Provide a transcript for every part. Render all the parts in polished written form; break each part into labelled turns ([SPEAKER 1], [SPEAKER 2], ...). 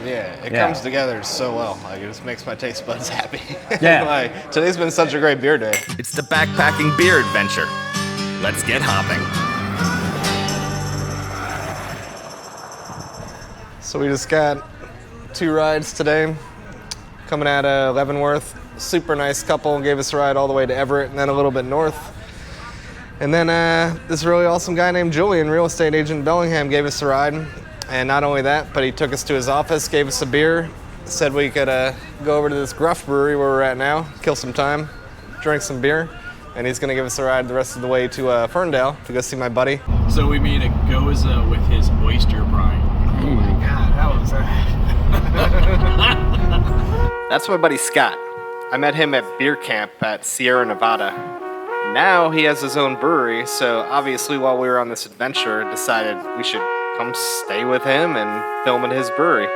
[SPEAKER 1] Yeah, it comes together so well. Like, it just makes my taste buds happy.
[SPEAKER 2] Yeah.
[SPEAKER 1] Like, today's been such a great beer day.
[SPEAKER 3] It's the backpacking beer adventure. Let's get hopping.
[SPEAKER 1] So we just got 2 rides today. Coming out of Leavenworth. Super nice couple gave us a ride all the way to Everett and then a little bit north. And then this really awesome guy named Julian, real estate agent in Bellingham, gave us a ride. And not only that, but he took us to his office, gave us a beer, said we could go over to this Gruff brewery where we're at now, kill some time, drink some beer, and he's gonna give us a ride the rest of the way to Ferndale to go see my buddy.
[SPEAKER 4] So we made a goza with his oyster brine. Oh my God, how was that?
[SPEAKER 1] That's my buddy Scott. I met him at beer camp at Sierra Nevada. Now he has his own brewery, so obviously while we were on this adventure, decided we should come stay with him and film at his brewery.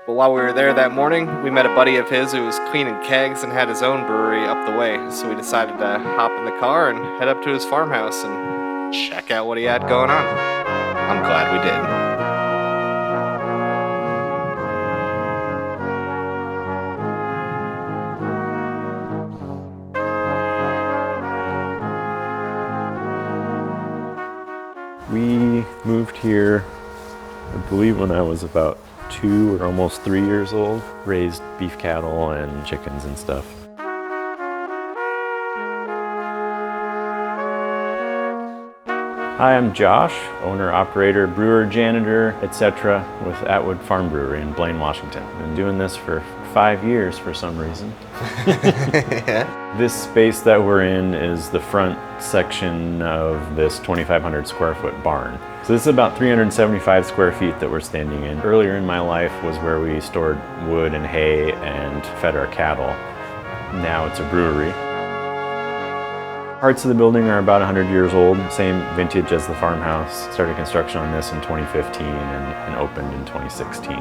[SPEAKER 1] But while we were there that morning, we met a buddy of his who was cleaning kegs and had his own brewery up the way, so we decided to hop in the car and head up to his farmhouse and check out what he had going on. I'm glad we did.
[SPEAKER 5] We moved here, I believe, when I was about 2 or almost 3 years old. Raised beef cattle and chickens and stuff. Hi, I'm Josh, owner, operator, brewer, janitor, etc. with Atwood Farm Brewery in Blaine, Washington. Been doing this for 5 years for some reason.
[SPEAKER 1] Yeah.
[SPEAKER 5] This space that we're in is the front section of this 2,500 square foot barn. So this is about 375 square feet that we're standing in. Earlier in my life was where we stored wood and hay and fed our cattle. Now it's a brewery. Parts of the building are about 100 years old, same vintage as the farmhouse. Started construction on this in 2015 and opened in 2016.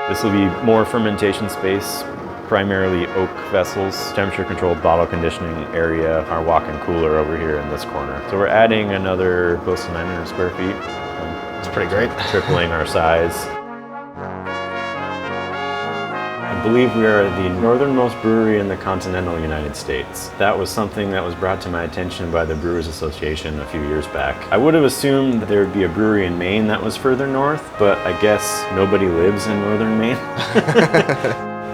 [SPEAKER 5] This will be more fermentation space, primarily oak vessels, temperature controlled bottle conditioning area, our walk-in cooler over here in this corner. So we're adding another close to 900 square feet.
[SPEAKER 1] It's pretty great.
[SPEAKER 5] Tripling our size. I believe we are the northernmost brewery in the continental United States. That was something that was brought to my attention by the Brewers Association a few years back. I would have assumed that there would be a brewery in Maine that was further north, but I guess nobody lives in northern Maine.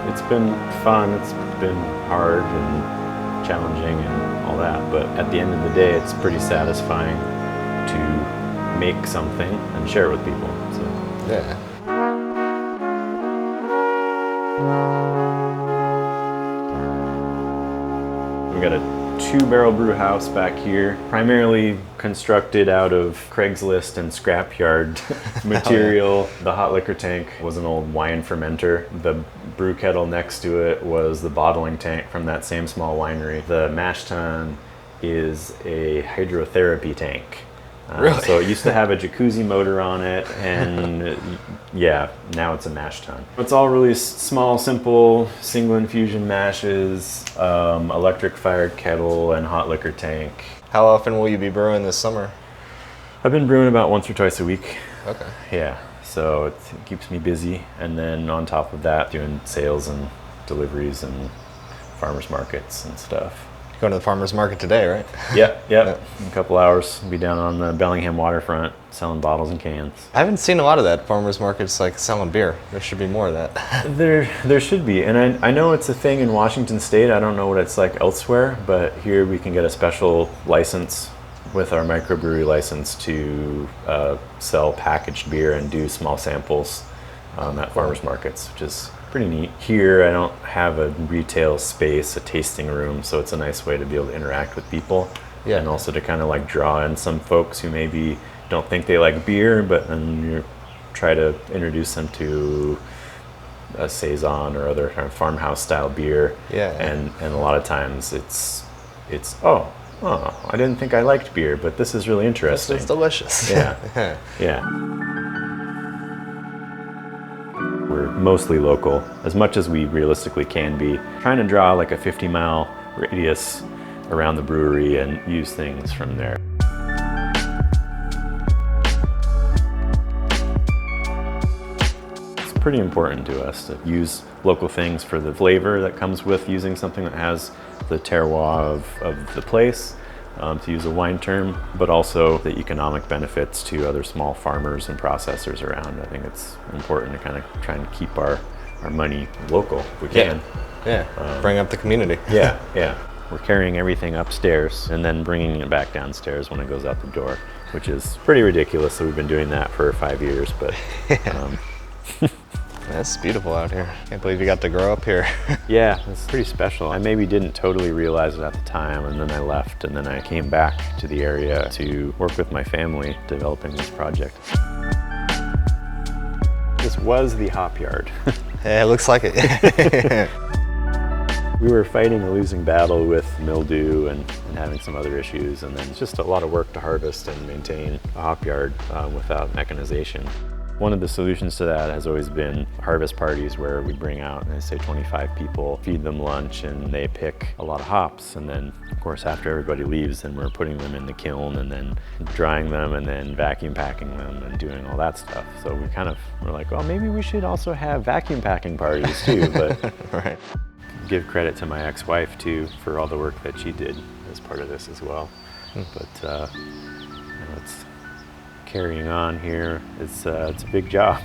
[SPEAKER 5] It's been fun, it's been hard and challenging and all that, but at the end of the day, it's pretty satisfying to make something and share it with people. So.
[SPEAKER 1] Yeah.
[SPEAKER 5] We got a 2-barrel brew house back here, primarily constructed out of Craigslist and scrapyard material. The hot liquor tank was an old wine fermenter. The brew kettle next to it was the bottling tank from that same small winery. The mash tun is a hydrotherapy tank.
[SPEAKER 1] Really?
[SPEAKER 5] So it used to have a jacuzzi motor on it, and yeah, now it's a mash tun. It's all really small, simple, single infusion mashes, electric fired kettle, and hot liquor tank.
[SPEAKER 1] How often will you be brewing this summer?
[SPEAKER 5] I've been brewing about once or twice a week.
[SPEAKER 1] Okay.
[SPEAKER 5] Yeah, so it keeps me busy, and then on top of that, doing sales and deliveries and farmers markets and stuff.
[SPEAKER 1] Going to the farmer's market today, right?
[SPEAKER 5] Yep. In a couple hours, we'll be down on the Bellingham waterfront selling bottles and cans.
[SPEAKER 1] I haven't seen a lot of that. Farmer's markets like selling beer. There should be more of that.
[SPEAKER 5] There should be, and I know it's a thing in Washington State. I don't know what it's like elsewhere, but here we can get a special license with our microbrewery license to sell packaged beer and do small samples at farmers markets, which is pretty neat. Here I don't have a retail space, a tasting room, so it's a nice way to be able to interact with people. Yeah. And also to kind of like draw in some folks who maybe don't think they like beer, but then you try to introduce them to a saison or other kind of farmhouse style beer.
[SPEAKER 1] Yeah.
[SPEAKER 5] And a lot of times it's oh, I didn't think I liked beer, but this is really interesting.
[SPEAKER 1] This is delicious.
[SPEAKER 5] Yeah. Yeah. We're mostly local, as much as we realistically can be. Trying to draw like a 50-mile radius around the brewery and use things from there. pretty important to us to use local things for the flavor that comes with using something that has the terroir of the place, to use a wine term, but also the economic benefits to other small farmers and processors around. I think it's important to kind of try and keep our money local if we can.
[SPEAKER 1] Yeah, bring up the community.
[SPEAKER 5] Yeah. We're carrying everything upstairs and then bringing it back downstairs when it goes out the door, which is pretty ridiculous. So we've been doing that for 5 years, but
[SPEAKER 1] That's beautiful out here. Can't believe you got to grow up here.
[SPEAKER 5] yeah, it's pretty special. I maybe didn't totally realize it at the time, and then I left, and then I came back to the area to work with my family developing this project. This was the hop yard.
[SPEAKER 1] Yeah, it looks like it.
[SPEAKER 5] We were fighting a losing battle with mildew and having some other issues, and then it's just a lot of work to harvest and maintain a hop yard without mechanization. One of the solutions to that has always been harvest parties where we bring out, say, 25 people, feed them lunch, and they pick a lot of hops. And then, of course, after everybody leaves, then we're putting them in the kiln and then drying them and then vacuum packing them and doing all that stuff. So we kind of were like, well, maybe we should also have vacuum packing parties too. But
[SPEAKER 1] Right.
[SPEAKER 5] give credit to my ex-wife too for all the work that she did as part of this as well. But it's carrying on here. It's a big job.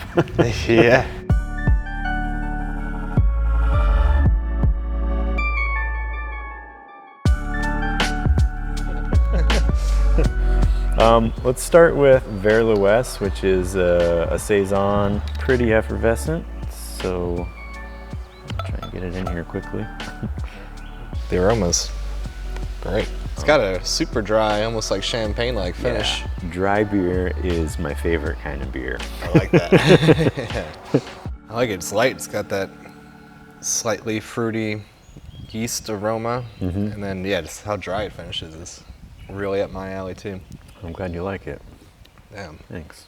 [SPEAKER 1] Yeah.
[SPEAKER 5] Let's start with Vers l'Ouest, which is a Saison, pretty effervescent. So try and get it in here quickly.
[SPEAKER 1] The aroma's great. It's got a super dry, almost like champagne-like finish.
[SPEAKER 5] Yeah. Dry beer is my favorite kind of beer.
[SPEAKER 1] I like that. Yeah. I like it. It's light. It's got that slightly fruity yeast aroma. And then, yeah, just how dry it finishes is really up my alley, too.
[SPEAKER 5] I'm glad you like it.
[SPEAKER 1] Damn.
[SPEAKER 5] Thanks.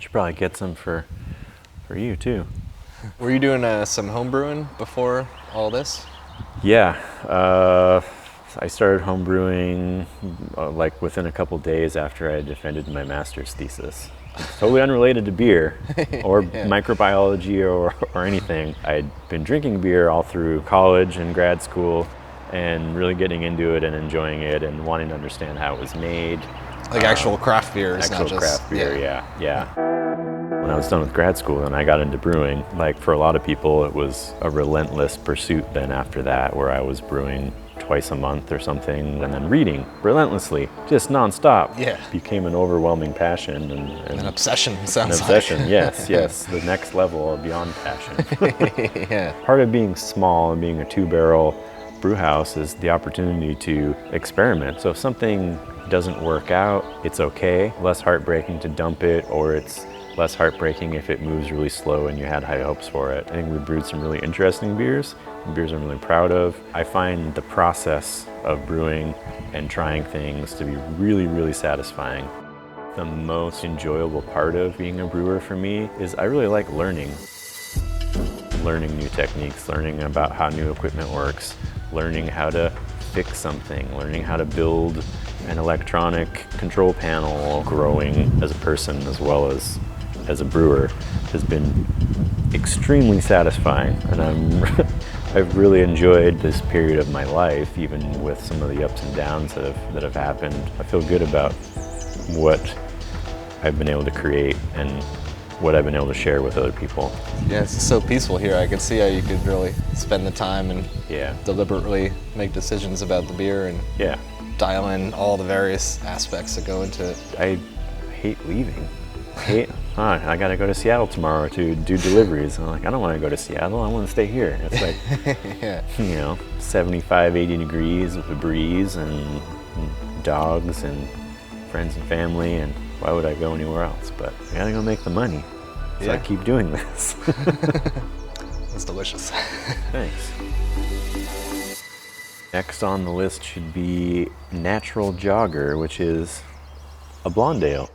[SPEAKER 5] Should probably get some for you, too.
[SPEAKER 1] Were you doing some home brewing before all this?
[SPEAKER 5] Yeah. I started home brewing like within a couple days after I had defended my master's thesis. It's totally unrelated to beer or microbiology or anything. I'd been drinking beer all through college and grad school and really getting into it and enjoying it and wanting to understand how it was made.
[SPEAKER 1] Like actual craft beer, it's not
[SPEAKER 5] Actual
[SPEAKER 1] just...
[SPEAKER 5] craft beer, yeah. When I was done with grad school and I got into brewing, like for a lot of people, it was a relentless pursuit then after that, where I was brewing twice a month or something, and then reading relentlessly, just nonstop.
[SPEAKER 1] Yeah.
[SPEAKER 5] Became an overwhelming passion and
[SPEAKER 1] An obsession, sounds
[SPEAKER 5] an obsession. Yes, the next level of beyond passion.
[SPEAKER 1] like. Yeah.
[SPEAKER 5] Part of being small and being a 2-barrel brew house is the opportunity to experiment. So if something doesn't work out, it's okay. Less heartbreaking to dump it, or it's less heartbreaking if it moves really slow and you had high hopes for it. I think we brewed some really interesting beers, and beers I'm really proud of. I find the process of brewing and trying things to be really, really satisfying. The most enjoyable part of being a brewer for me is I really like learning new techniques, learning about how new equipment works, learning how to fix something, learning how to build an electronic control panel. Growing as a person as well as a brewer has been extremely satisfying, and I've really enjoyed this period of my life, even with some of the ups and downs that have happened. I feel good about what I've been able to create and what I've been able to share with other people.
[SPEAKER 1] Yeah, it's so peaceful here. I could see how you could really spend the time and deliberately make decisions about the beer and dial in all the various aspects that go into it.
[SPEAKER 5] I hate leaving. I gotta go to Seattle tomorrow to do deliveries. I'm like, I don't want to go to Seattle. I want to stay here. It's like, 75, 80 degrees with a breeze and dogs and friends and family, and why would I go anywhere else? But I gotta go make the money. So I keep doing this.
[SPEAKER 1] It's delicious.
[SPEAKER 5] Thanks. Next on the list should be Natural Jogger, which is a blonde ale.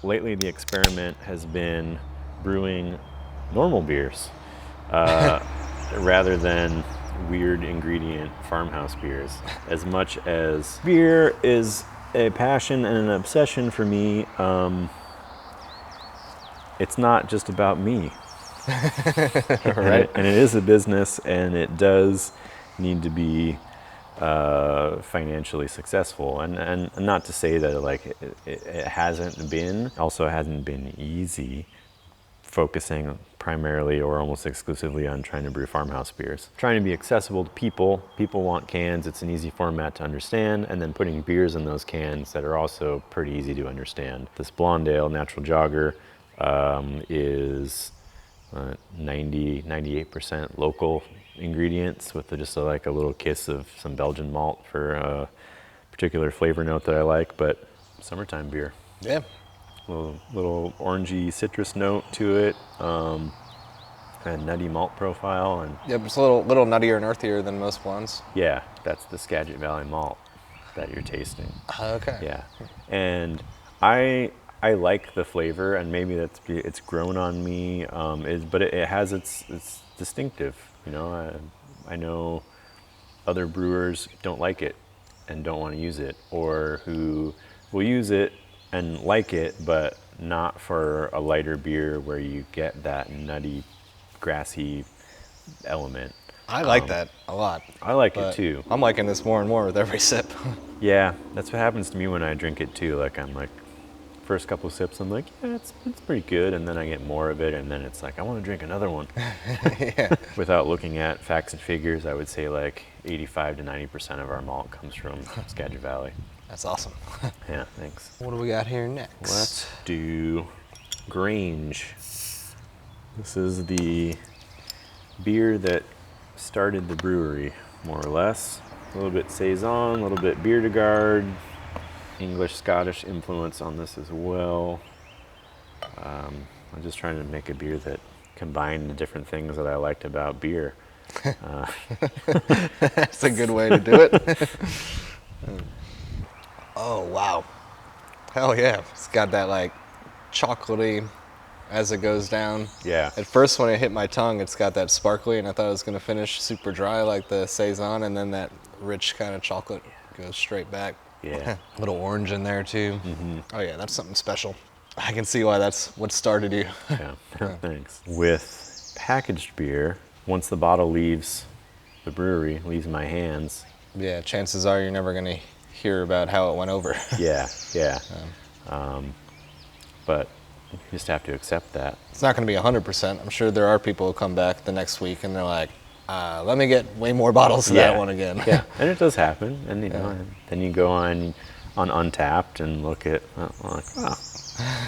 [SPEAKER 5] Lately, the experiment has been brewing normal beers rather than weird ingredient farmhouse beers. As much as beer is a passion and an obsession for me, it's not just about me.
[SPEAKER 1] Right.
[SPEAKER 5] And it is a business, and it does need to be financially successful. And not to say that like it hasn't been, also hasn't been easy, focusing primarily or almost exclusively on trying to brew farmhouse beers. Trying to be accessible to people. People want cans, it's an easy format to understand, and then putting beers in those cans that are also pretty easy to understand. This Blonde Ale Natural Jogger is 98% local ingredients with just like a little kiss of some Belgian malt for a particular flavor note that I like, but summertime beer.
[SPEAKER 1] Yeah.
[SPEAKER 5] Little orangey citrus note to it, and nutty malt profile, and
[SPEAKER 1] Yep, it's a little nuttier and earthier than most blondes.
[SPEAKER 5] yeah, that's the Skagit Valley malt that you're tasting.
[SPEAKER 1] Okay.
[SPEAKER 5] Yeah, and I like the flavor, and maybe it's grown on me, but it has its distinctive. You know, I know other brewers don't like it and don't want to use it, or who will use it and like it, but not for a lighter beer where you get that nutty, grassy element.
[SPEAKER 1] I like that a lot.
[SPEAKER 5] I like it
[SPEAKER 1] but
[SPEAKER 5] too.
[SPEAKER 1] I'm liking this more and more with every sip.
[SPEAKER 5] Yeah, that's what happens to me when I drink it too. Like I'm like, first couple of sips, I'm like, yeah, it's pretty good, and then I get more of it, and then it's like, I want to drink another one.
[SPEAKER 1] Yeah.
[SPEAKER 5] Without looking at facts and figures, I would say like 85 to 90% of our malt comes from Skagit Valley.
[SPEAKER 1] That's awesome.
[SPEAKER 5] Yeah, thanks.
[SPEAKER 1] What do we got here next?
[SPEAKER 5] Let's do Grange. This is the beer that started the brewery, more or less. A little bit Saison, a little bit Bier de Garde, English-Scottish influence on this as well. I'm just trying to make a beer that combined the different things that I liked about beer.
[SPEAKER 1] That's a good way to do it. Oh, wow. Hell yeah. It's got that like chocolatey as it goes down.
[SPEAKER 5] Yeah.
[SPEAKER 1] At first when it hit my tongue, it's got that sparkly, and I thought it was going to finish super dry like the Saison, and then that rich kind of chocolate goes straight back.
[SPEAKER 5] Yeah.
[SPEAKER 1] Little orange in there too. Oh yeah, that's something special. I can see why that's what started you.
[SPEAKER 5] Yeah, thanks. With packaged beer, once the bottle leaves the brewery, leaves my hands.
[SPEAKER 1] Yeah, chances are you're never going to hear about how it went over.
[SPEAKER 5] Yeah. But you just have to accept that.
[SPEAKER 1] It's not going to be 100%. I'm sure there are people who come back the next week and they're like, let me get way more bottles of that one again.
[SPEAKER 5] Yeah, and it does happen. And you know, and then you go on Untapped and look at, like,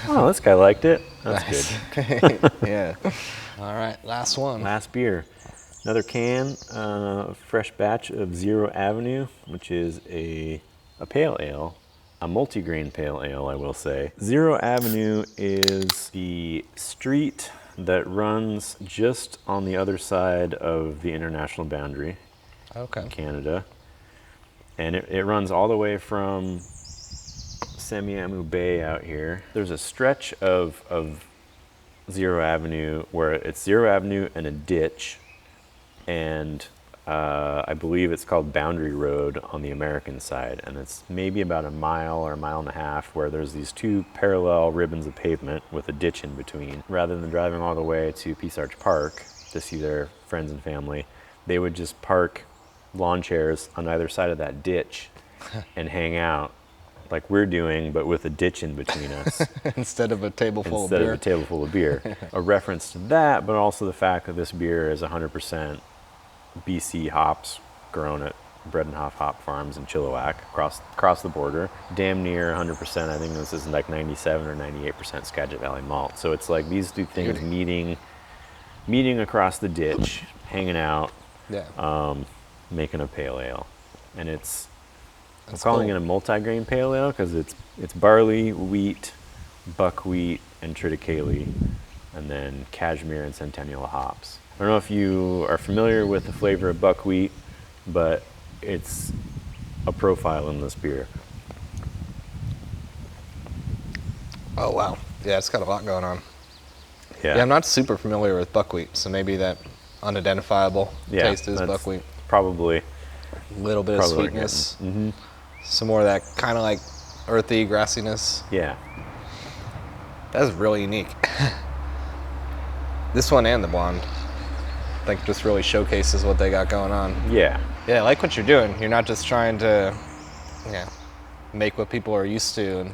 [SPEAKER 5] oh, this guy liked it. That's good.
[SPEAKER 1] Yeah. All right, last one.
[SPEAKER 5] Last beer. Another can, fresh batch of Zero Avenue, which is a pale ale, a multi-grain pale ale, I will say. Zero Avenue is the street that runs just on the other side of the international boundary in Canada. And it runs all the way from Semiahmoo Bay out here. There's a stretch of Zero Avenue where it's Zero Avenue and a ditch, and I believe it's called Boundary Road on the American side, and it's maybe about a mile or a mile and a half where there's these two parallel ribbons of pavement with a ditch in between. Rather than driving all the way to Peace Arch Park to see their friends and family, they would just park lawn chairs on either side of that ditch and hang out like we're doing, but with a ditch in between us.
[SPEAKER 1] Instead of a table full of beer.
[SPEAKER 5] Instead of a table full of beer. A reference to that, but also the fact that this beer is 100% BC hops grown at Bread and Hoff Hop Farms in Chilliwack, across the border. Damn near 100%. I think this is like 97 or 98% Skagit Valley malt. So it's like these two things meeting across the ditch, hanging out, making a pale ale. And I'm calling it a multi-grain pale ale because it's barley, wheat, buckwheat, and triticale, and then cashmere and centennial hops. I don't know if you are familiar with the flavor of buckwheat, but it's a profile in this beer.
[SPEAKER 1] Oh, wow. Yeah, it's got a lot going on.
[SPEAKER 5] Yeah,
[SPEAKER 1] Yeah, I'm not super familiar with buckwheat, so maybe that unidentifiable taste is buckwheat.
[SPEAKER 5] Probably.
[SPEAKER 1] A little bit of sweetness. Some more of that kind of like earthy grassiness.
[SPEAKER 5] Yeah.
[SPEAKER 1] That's really unique. This one and the blonde, I think, just really showcases what they got going on.
[SPEAKER 5] Yeah.
[SPEAKER 1] Yeah, I like what you're doing. You're not just trying to, make what people are used to and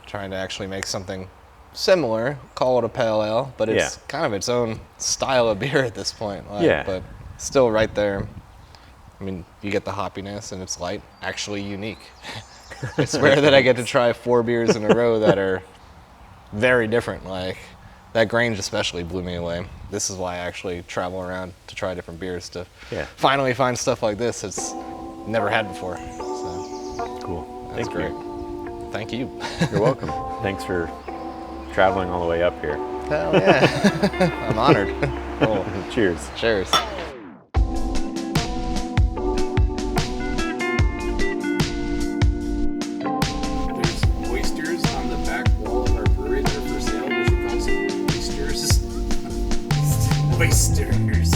[SPEAKER 1] trying to actually make something similar, call it a pale ale, but it's kind of its own style of beer at this point. But still right there. I mean, you get the hoppiness and it's light, actually unique. It's rare that I get to try 4 beers in a row that are very different. Like, that Grange especially blew me away. This is why I actually travel around to try different beers, to finally find stuff like this it's never had before. So,
[SPEAKER 5] cool.
[SPEAKER 1] That's great. Thank you.
[SPEAKER 5] You're welcome. Thanks for traveling all the way up here.
[SPEAKER 1] Hell yeah. I'm honored. Cool.
[SPEAKER 5] Cheers.
[SPEAKER 1] Cheers.
[SPEAKER 4] There's oysters on the back wall of our brewery that are for sale. We should call some oysters. Oysters.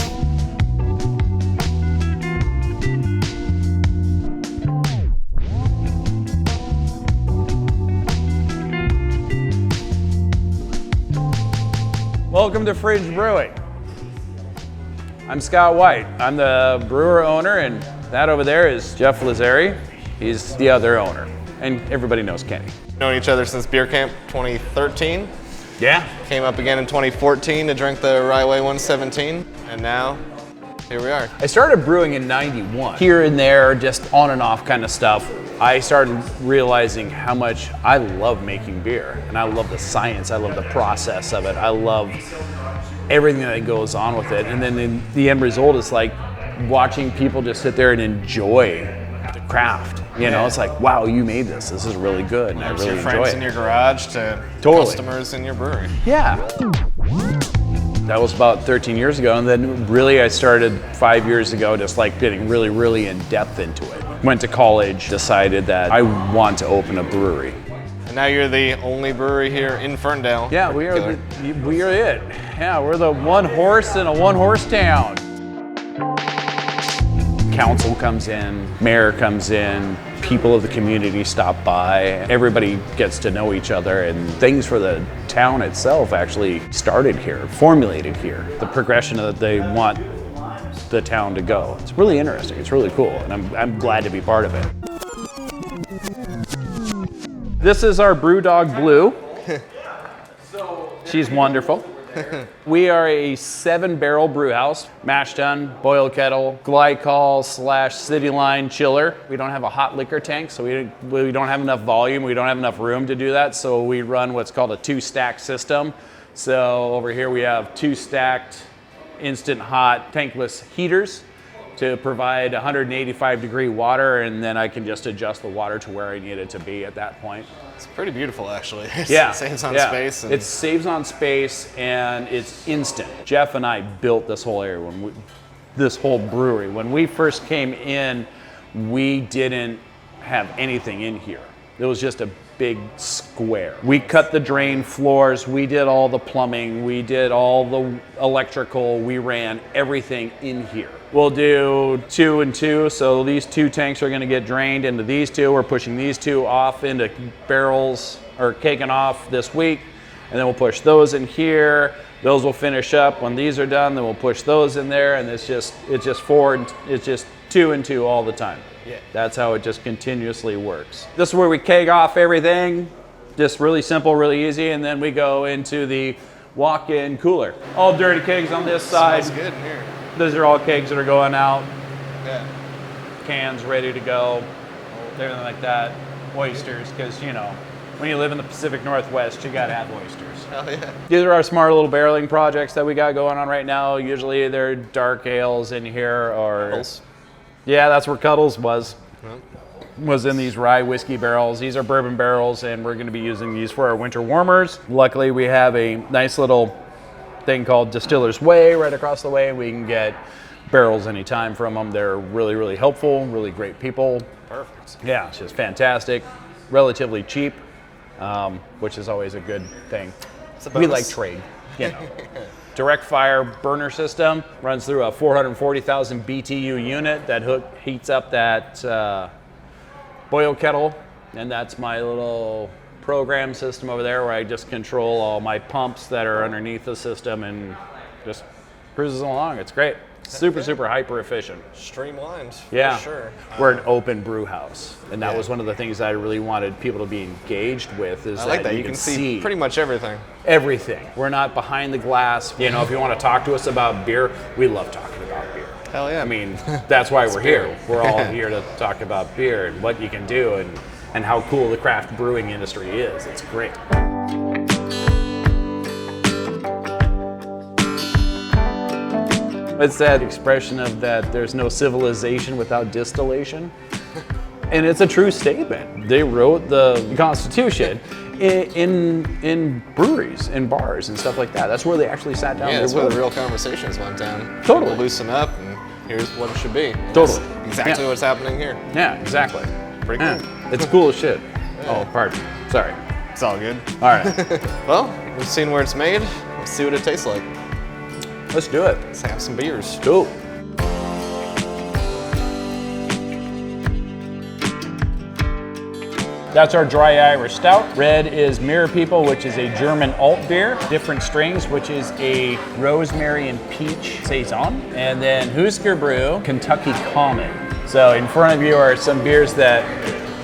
[SPEAKER 4] Welcome to Fringe Brewing. I'm Scott White. I'm the brewer owner, and that over there is Jeff Lazzari. He's the other owner, and everybody knows Kenny.
[SPEAKER 1] Known each other since beer camp 2013.
[SPEAKER 4] Yeah.
[SPEAKER 1] Came up again in 2014 to drink the Rye 117, and now here we are.
[SPEAKER 4] I started brewing in '91. Here and there, just on and off kind of stuff. I started realizing how much I love making beer, and I love the science, I love the process of it, I love everything that goes on with it. And then the end result is like watching people just sit there and enjoy the craft. You know, it's like, wow, you made this. This is really good, and I really
[SPEAKER 1] your
[SPEAKER 4] enjoy
[SPEAKER 1] friends
[SPEAKER 4] it.
[SPEAKER 1] in your garage to
[SPEAKER 4] Totally.
[SPEAKER 1] customers in your brewery.
[SPEAKER 4] Yeah. That was about 13 years ago, and then really I started 5 years ago just like getting really, really in depth into it. Went to college, decided that I want to open a brewery.
[SPEAKER 1] And now you're the only brewery here in Ferndale.
[SPEAKER 4] Yeah, we are it. Yeah, we're the one horse in a one horse town. Council comes in, mayor comes in, people of the community stop by, everybody gets to know each other, and things for the town itself actually started here, formulated here. The progression that they want the town to go. It's really interesting, it's really cool, and I'm glad to be part of it. This is our brew dog Blue. She's wonderful. We are a 7-barrel brew house, mash tun, boil kettle, glycol / city line chiller. We don't have a hot liquor tank, so we don't have enough volume, we don't have enough room to do that, so we run what's called a 2-stack system. So over here we have 2 stacked instant hot tankless heaters to provide 185-degree water, and then I can just adjust the water to where I need it to be at that point.
[SPEAKER 1] It's pretty beautiful, actually. It saves on space.
[SPEAKER 4] It saves on space, and it's instant. Jeff and I built this whole area, this whole brewery. When we first came in, we didn't have anything in here. It was just a big square. We cut the drain floors, we did all the plumbing, we did all the electrical, we ran everything in here. We'll do 2 and 2, so these 2 tanks are gonna get drained into these 2. We're pushing these 2 off into barrels, or caking off this week, and then we'll push those in here. Those will finish up. When these are done, then we'll push those in there, and it's just 2 and 2 all the time.
[SPEAKER 1] Yeah.
[SPEAKER 4] That's how it just continuously works. This is where we keg off everything, just really simple, really easy, and then we go into the walk-in cooler. All dirty kegs on this side.
[SPEAKER 1] Smells good in here.
[SPEAKER 4] Those are all kegs that are going out.
[SPEAKER 1] Yeah.
[SPEAKER 4] Cans ready to go, everything like that. Oysters, because you know, when you live in the Pacific Northwest, you gotta have oysters.
[SPEAKER 1] Hell yeah.
[SPEAKER 4] These are our smart little barreling projects that we got going on right now. Usually they're dark ales in here, or
[SPEAKER 1] Cuddles.
[SPEAKER 4] Yeah, that's where Cuddles was in these rye whiskey barrels. These are bourbon barrels, and we're going to be using these for our winter warmers. Luckily, we have a nice little thing called Distiller's Way right across the way. We can get barrels anytime from them. They're really, really helpful, really great people.
[SPEAKER 1] Perfect.
[SPEAKER 4] Yeah, it's just fantastic. Relatively cheap, which is always a good thing. We like trade, you know. Direct fire burner system, runs through a 440,000 BTU unit that heats up that boil kettle, and that's my little program system over there where I just control all my pumps that are underneath the system and just cruises along. It's great. Super hyper efficient.
[SPEAKER 1] Streamlined,
[SPEAKER 4] Yeah,
[SPEAKER 1] for sure.
[SPEAKER 4] we're an open brew house, and that was one of the things I really wanted people to be engaged with. Is
[SPEAKER 1] I like that. You can see pretty much everything.
[SPEAKER 4] everything. We're not behind the glass. You know, if you want to talk to us about beer, we love talking about beer.
[SPEAKER 1] Hell yeah.
[SPEAKER 4] I mean, that's why we're here. We're all here to talk about beer and what you can do and how cool the craft brewing industry is. It's great. It's that expression of that there's no civilization without distillation. And it's a true statement. They wrote the Constitution in breweries, in bars and stuff like that. That's where they actually sat down.
[SPEAKER 1] Yeah, that's where the real conversations went down.
[SPEAKER 4] Totally.
[SPEAKER 1] People loosen up, and here's what it should be.
[SPEAKER 4] Totally.
[SPEAKER 1] That's exactly what's happening here.
[SPEAKER 4] Yeah, exactly.
[SPEAKER 1] Pretty cool.
[SPEAKER 4] Yeah. It's cool as shit. Oh, pardon. Sorry.
[SPEAKER 1] It's all good.
[SPEAKER 4] All right.
[SPEAKER 1] Well, we've seen where it's made. Let's see what it tastes like.
[SPEAKER 4] Let's do it.
[SPEAKER 1] Let's have some beers.
[SPEAKER 4] Cool. That's our dry Irish stout. Red is Mirror People, which is a German alt beer. Different Strings, which is a rosemary and peach saison. And then Husker Brew, Kentucky Common. So in front of you are some beers that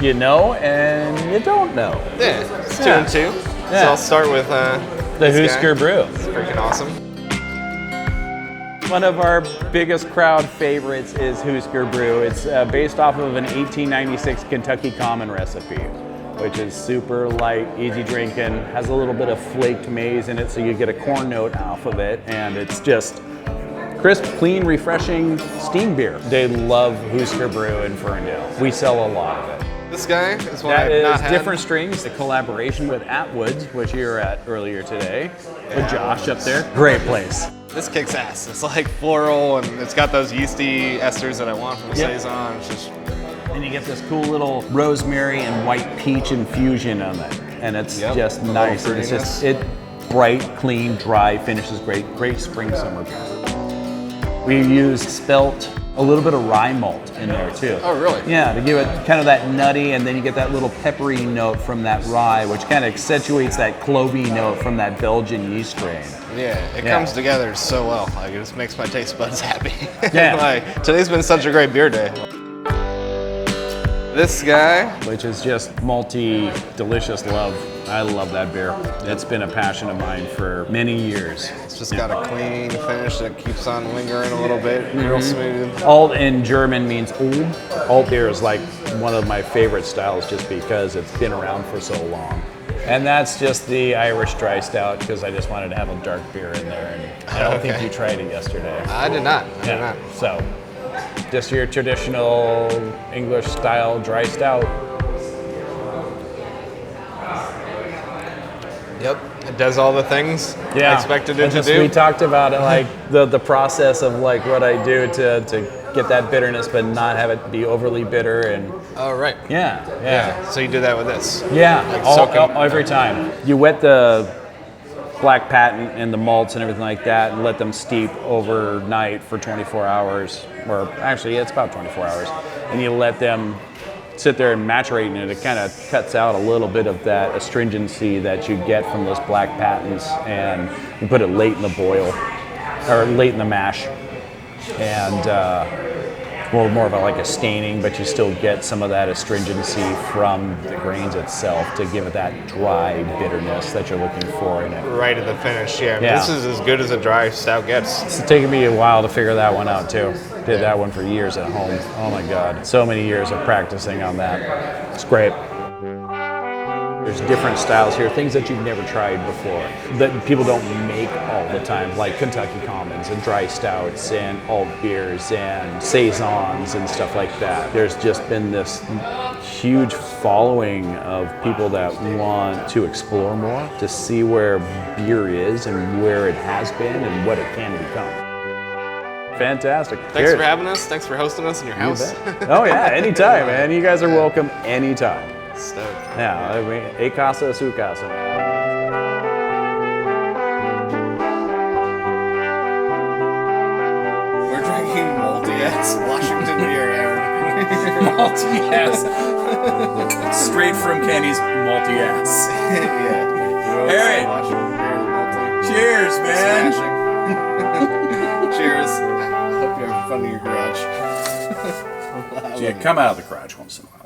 [SPEAKER 4] you know and you don't know.
[SPEAKER 1] Yeah, it's 2 and 2.
[SPEAKER 4] Yeah.
[SPEAKER 1] So I'll start with
[SPEAKER 4] The
[SPEAKER 1] this
[SPEAKER 4] Husker
[SPEAKER 1] guy.
[SPEAKER 4] Brew.
[SPEAKER 1] It's freaking awesome.
[SPEAKER 4] One of our biggest crowd favorites is Husker Brew. It's based off of an 1896 Kentucky Common recipe, which is super light, easy drinking, has a little bit of flaked maize in it, so you get a corn note off of it, and it's just crisp, clean, refreshing steam beer. They love Husker Brew in Ferndale. We sell a lot of it.
[SPEAKER 1] This guy is one
[SPEAKER 4] That
[SPEAKER 1] I've not
[SPEAKER 4] is
[SPEAKER 1] had.
[SPEAKER 4] Different Strings, a collaboration with Atwood, which you were at earlier today, with Josh up there. Great place.
[SPEAKER 1] This kicks ass. It's like floral, and it's got those yeasty esters that I want from a
[SPEAKER 4] Yep.
[SPEAKER 1] saison. It's just
[SPEAKER 4] And you get this cool little rosemary and white peach infusion on it. And it's
[SPEAKER 1] Yep.
[SPEAKER 4] just
[SPEAKER 1] A little
[SPEAKER 4] nice. And it's just, it bright, clean, dry, finishes great. Great spring, summer beer. We used spelt, a little bit of rye malt in there too.
[SPEAKER 1] Oh, really?
[SPEAKER 4] Yeah, to give it kind of that nutty, and then you get that little peppery note from that rye, which kind of accentuates that clovey note from that Belgian yeast strain.
[SPEAKER 1] yeah, it
[SPEAKER 4] Yeah.
[SPEAKER 1] comes together so well. Like it just makes my taste buds happy.
[SPEAKER 4] Yeah.
[SPEAKER 1] Like today's been such a great beer day. This guy,
[SPEAKER 4] Which is just malty, delicious love. I love that beer. It's been a passion of mine for many years.
[SPEAKER 1] it's just got a clean finish that keeps on lingering a little bit, real smooth.
[SPEAKER 4] Alt in German means old. Alt beer is like one of my favorite styles just because it's been around for so long. And that's just the Irish dry stout because I just wanted to have a dark beer in there. And I don't think
[SPEAKER 1] Okay.
[SPEAKER 4] you tried it yesterday.
[SPEAKER 1] I did not. I did not.
[SPEAKER 4] So, just your traditional English style dry stout.
[SPEAKER 1] Yep, it does all the things I expected it
[SPEAKER 4] And
[SPEAKER 1] to
[SPEAKER 4] just,
[SPEAKER 1] do.
[SPEAKER 4] We talked about it, like the process of like what I do to get that bitterness, but not have it be overly bitter. And
[SPEAKER 1] Oh, right.
[SPEAKER 4] yeah.
[SPEAKER 1] So you do that with this.
[SPEAKER 4] Yeah,
[SPEAKER 1] Like
[SPEAKER 4] all,
[SPEAKER 1] soak 'em.
[SPEAKER 4] every time. You wet the black patent and the malts and everything like that and let them steep overnight for 24 hours, or actually it's about 24 hours, and you let them sit there and maturate, and it kind of cuts out a little bit of that astringency that you get from those black patents, and you put it late in the boil, or late in the mash, and well, more of like a staining, but you still get some of that astringency from the grains itself to give it that dry bitterness that you're looking for in it.
[SPEAKER 1] Right at the finish, yeah.
[SPEAKER 4] Yeah.
[SPEAKER 1] This is as good as a dry stout gets.
[SPEAKER 4] It's taken me a while to figure that one out too. Did that one for years at home. Oh my God. So many years of practicing on that. It's great. There's different styles here, things that you've never tried before, that people don't make all the time, like Kentucky Commons and dry stouts and alt beers and saisons and stuff like that. There's just been this huge following of people that want to explore more, to see where beer is and where it has been and what it can become. Fantastic.
[SPEAKER 1] Thanks
[SPEAKER 4] Cheers.
[SPEAKER 1] for having us. Thanks for hosting us in your house.
[SPEAKER 4] Oh yeah, anytime, man. You guys are welcome anytime.
[SPEAKER 1] Stoked.
[SPEAKER 4] Yeah, I mean, a casa, su casa.
[SPEAKER 1] We're drinking multi-ass Washington beer, Aaron.
[SPEAKER 2] Malty ass. Straight from Kenny's malty ass.
[SPEAKER 1] Yeah.
[SPEAKER 2] Aaron. Cheers, man.
[SPEAKER 1] Cheers. Hope you're having fun in your garage.
[SPEAKER 2] Yeah, come out of the garage once in a while.